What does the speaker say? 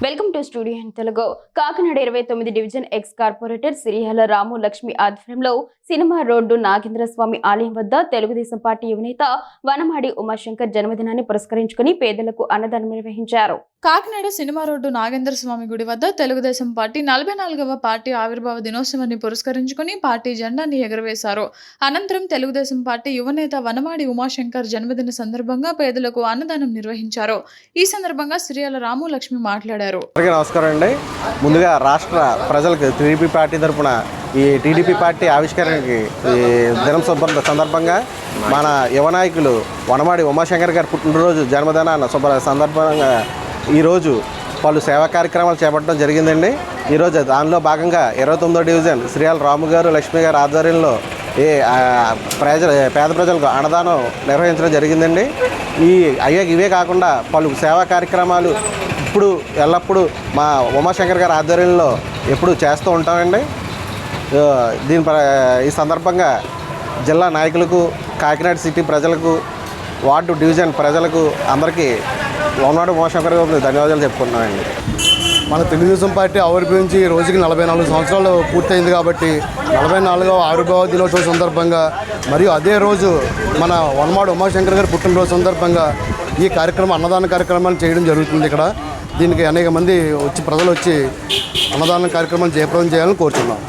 Welcome to studio in Telugu. Kakinada 29 division ex corporator Siriyala Ramu Lakshmi ఆధ్వర్యంలో cinema road Nagendraswamy ఆలయం వద్ద తెలుగుదేశం పార్టీ యువనేత వనమాడి ఉమాశంకర్ జన్మదినాన్ని పురస్కరించుకుని పేదలకు అన్నదానం నిర్వహించారు. కాకినాడ సినిమా రోడ్డు నాగేంద్రస్వామి గుడి వద్ద తెలుగుదేశం పార్టీ 44వ పార్టీ ఆవిర్భావ దినోత్సవాన్ని పురస్కరించుకుని పార్టీ జెండాని ఎగురవేశారు. అనంతరం తెలుగుదేశం పార్టీ యువనేత వనమాడి ఉమాశంకర్ జన్మదిన సందర్భంగా పేదలకు అన్నదానం నిర్వహించారు. ఈ సందర్భంగా సిరియాల రాము లక్ష్మి మాట్లాడారు. నమస్కారం అండి. ముందుగా రాష్ట్ర ప్రజలకు టీడీపీ పార్టీ తరఫున ఈ టీడీపీ పార్టీ ఆవిష్కరణకి ఈ దినం సందర్భంగా మన యువ నాయకులు వనమాడి ఉమాశంకర్ గారి పుట్టినరోజు జన్మదినాన్ని సందర్భంగా ఈరోజు పలు సేవా కార్యక్రమాలు చేపట్టడం జరిగిందండి. ఈరోజు దానిలో భాగంగా 29వ డివిజన్ శ్రీయాల రాము గారు లక్ష్మి గారి ఆధ్వర్యంలో పేద ప్రజలకు అన్నదానం నిర్వహించడం జరిగిందండి. ఇవే కాకుండా పలు సేవా కార్యక్రమాలు ఇప్పుడు ఎల్లప్పుడూ మా ఉమాశంకర్ గారి ఆధ్వర్యంలో ఎప్పుడు చేస్తూ ఉంటామండి. ఈ సందర్భంగా జిల్లా నాయకులకు, కాకినాడ సిటీ ప్రజలకు, వార్డు డివిజన్ ప్రజలకు అందరికీ వనమాడి ఉమాశంకర్ గారికి ధన్యవాదాలు చెప్పుకుంటున్నామండి. మన తెలుగుదేశం పార్టీ ఆవిర్భవించి రోజుకి 44 సంవత్సరాలు పూర్తయింది కాబట్టి 44వ ఆవిర్భావ దినోత్సవం సందర్భంగా మరియు అదే రోజు మన వనమాడి ఉమాశంకర్ గారి పుట్టినరోజు సందర్భంగా ఈ కార్యక్రమం అన్నదాన కార్యక్రమాలు చేయడం జరుగుతుంది. ఇక్కడ దీనికి అనేక మంది ప్రజలు వచ్చి అన్నదాన కార్యక్రమాలు జయప్రదం చేయాలని కోరుతున్నాం.